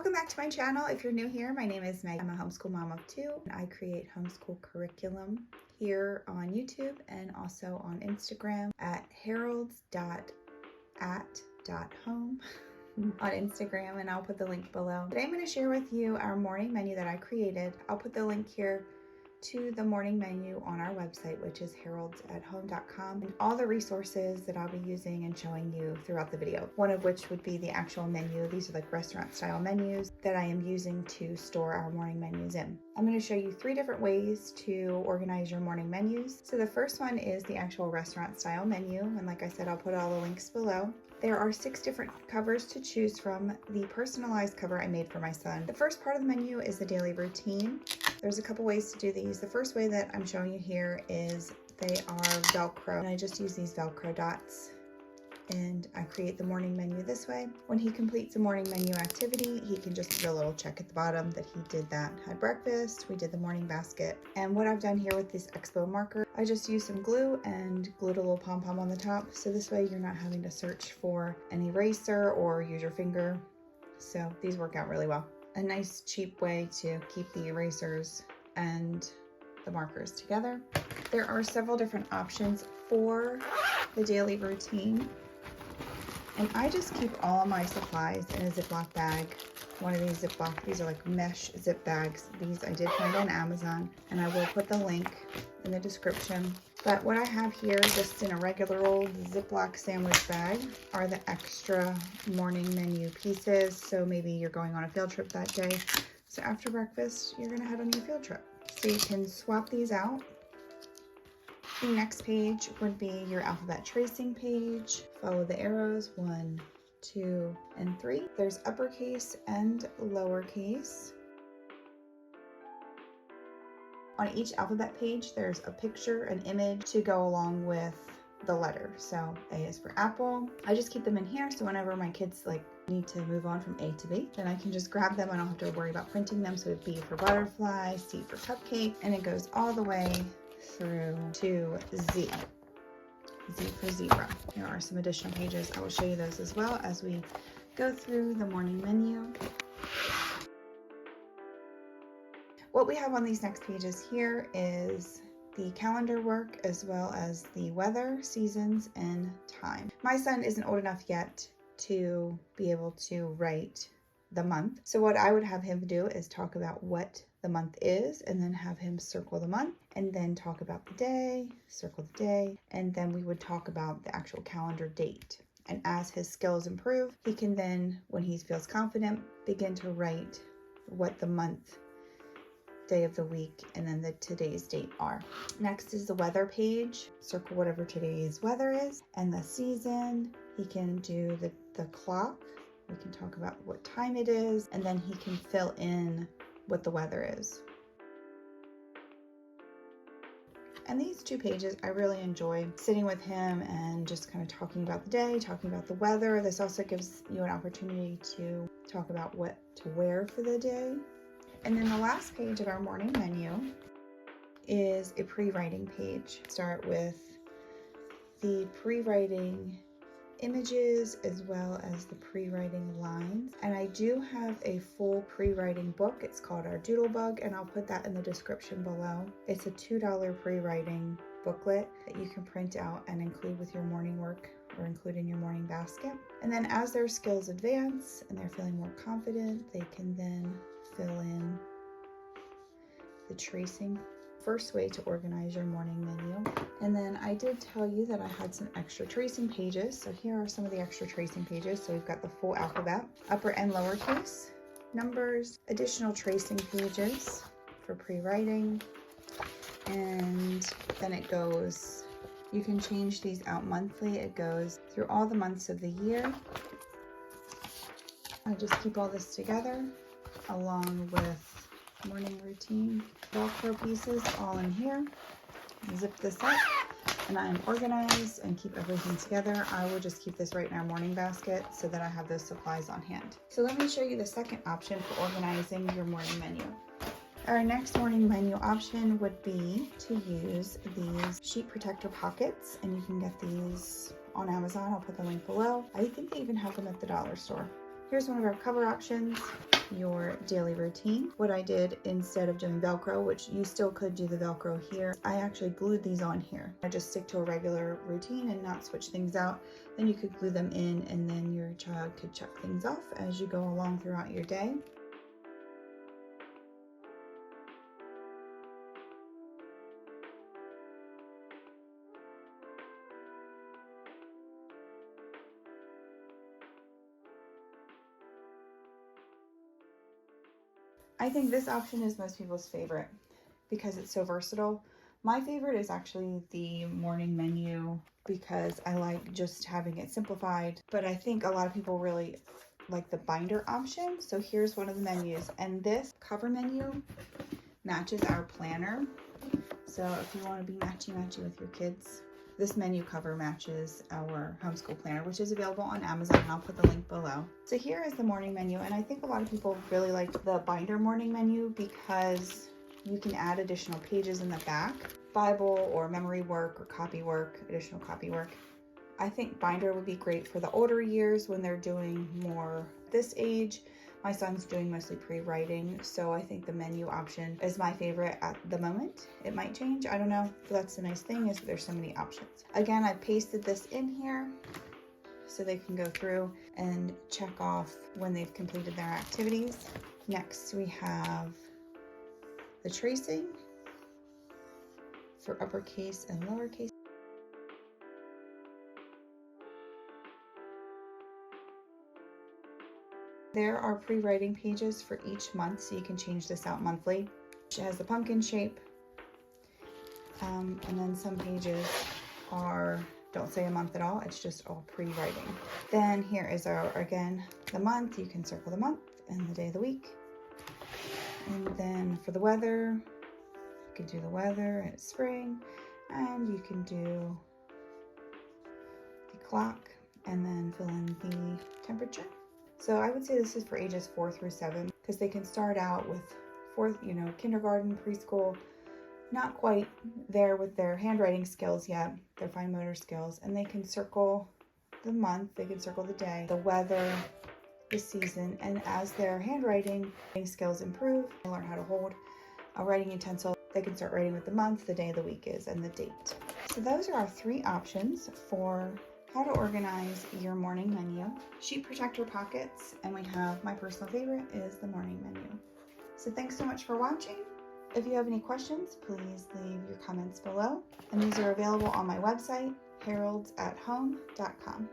Welcome back to my channel. If you're new here, my name is Meg. I'm a homeschool mom of two. I create homeschool curriculum here on YouTube and also on Instagram at heralds.at.home on Instagram, and I'll put the link below. Today I'm going to share with you our morning menu that I created. I'll put the link here to the morning menu on our website, which is heraldsathome.com, and all the resources that I'll be using and showing you throughout the video. One of which would be the actual menu. These are like restaurant style menus that I am using to store our morning menus in. I'm going to show you 3 different ways to organize your morning menus. So the first one is the actual restaurant style menu, and like I said, I'll put all the links below. There are 6 different covers to choose from. The personalized cover I made for my son. The first part of the menu is the daily routine. There's a couple ways to do these. The first way that I'm showing you here is they are Velcro, and I just use these Velcro dots and I create the morning menu this way. When he completes a morning menu activity, he can just put a little check at the bottom that he did that. Had breakfast, we did the morning basket. And what I've done here with this Expo marker, I just used some glue and glued a little pom-pom on the top. So this way you're not having to search for an eraser or use your finger. So these work out really well. A nice cheap way to keep the erasers and the markers together. There are several different options for the daily routine, and I just keep all my supplies in a Ziploc bag. One of these these are like mesh zip bags. These I did find on Amazon, and I will put the link in the description. But what I have here, just in a regular old Ziploc sandwich bag, are the extra morning menu pieces. So maybe you're going on a field trip that day. So after breakfast, you're gonna head on your field trip. So you can swap these out. The next page would be your alphabet tracing page. Follow the arrows, 1, 2, and 3. There's uppercase and lowercase. On each alphabet page, there's a picture, an image to go along with the letter. So A is for apple. I just keep them in here, so whenever my kids need to move on from A to B, then I can just grab them. I don't have to worry about printing them. So B for butterfly, C for cupcake, and it goes all the way through to Z. Z for zebra. There are some additional pages. I will show you those as well as we go through the morning menu. What we have on these next pages here is the calendar work as well as the weather, seasons, and time. My son isn't old enough yet to be able to write the month. So what I would have him do is talk about what the month is, and then have him circle the month, and then talk about the day, circle the day, and then we would talk about the actual calendar date. And as his skills improve, he can then, when he feels confident, begin to write what the month, day of the week, and then the today's date are. Next is the weather page. Circle whatever today's weather is, and the season. He can do the clock. We can talk about what time it is, and then he can fill in what the weather is. And these 2 pages, I really enjoy sitting with him and just kind of talking about the day, talking about the weather. This also gives you an opportunity to talk about what to wear for the day. And then the last page of our morning menu is a pre-writing page. Start with the pre-writing images as well as the pre-writing lines. And I do have a full pre-writing book. It's called our Doodle Bug, and I'll put that in the description below. It's a $2 pre-writing booklet that you can print out and include with your morning work or include in your morning basket. And then as their skills advance and they're feeling more confident, they can then fill in the tracing. First way to organize your morning menu. And then I did tell you that I had some extra tracing pages. So here are some of the extra tracing pages. So we've got the full alphabet, upper and lowercase, numbers, additional tracing pages for pre-writing, and then it goes, you can change these out monthly. It goes through all the months of the year. I just keep all this together along with morning routine Velcro pieces all in here. Zip this up, and I'm organized and keep everything together. I will just keep this right in our morning basket so that I have those supplies on hand. So let me show you the second option for organizing your morning menu. Our next morning menu option would be to use these sheet protector pockets, and you can get these on Amazon. I'll put the link below. I think they even have them at the dollar store. Here's one of our cover options, your daily routine. What I did instead of doing Velcro, which you still could do the Velcro here, I actually glued these on here. I just stick to a regular routine and not switch things out. Then you could glue them in and then your child could check things off as you go along throughout your day. I think this option is most people's favorite because it's so versatile. My favorite is actually the morning menu because I like just having it simplified, but I think a lot of people really like the binder option. So here's one of the menus, and this cover menu matches our planner. So if you want to be matchy-matchy with your kids, this menu cover matches our homeschool planner, which is available on Amazon, and I'll put the link below. So here is the morning menu, and I think a lot of people really like the binder morning menu because you can add additional pages in the back, Bible or memory work or copy work, additional copy work. I think binder would be great for the older years when they're doing more this age. My son's doing mostly pre-writing, so I think the menu option is my favorite at the moment. It might change, I don't know, but that's the nice thing is that there's so many options. Again, I pasted this in here so they can go through and check off when they've completed their activities. Next, we have the tracing for uppercase and lowercase. There are pre-writing pages for each month, so you can change this out monthly. It has the pumpkin shape, and then some pages don't say a month at all, it's just all pre-writing. Then here is again, the month. You can circle the month and the day of the week. And then for the weather, you can do the weather, and it's spring, and you can do the clock, and then fill in the temperature. So I would say this is for ages 4 through 7 because they can start out with kindergarten, preschool, not quite there with their handwriting skills yet, their fine motor skills, and they can circle the month, they can circle the day, the weather, the season, and as their handwriting skills improve, they learn how to hold a writing utensil, they can start writing with the month, the day of the week is, and the date. So those are our 3 options for how to organize your morning menu. Sheet protector pockets, and we have my personal favorite is the morning menu. So thanks so much for watching. If you have any questions, please leave your comments below. And these are available on my website, haroldsathome.com.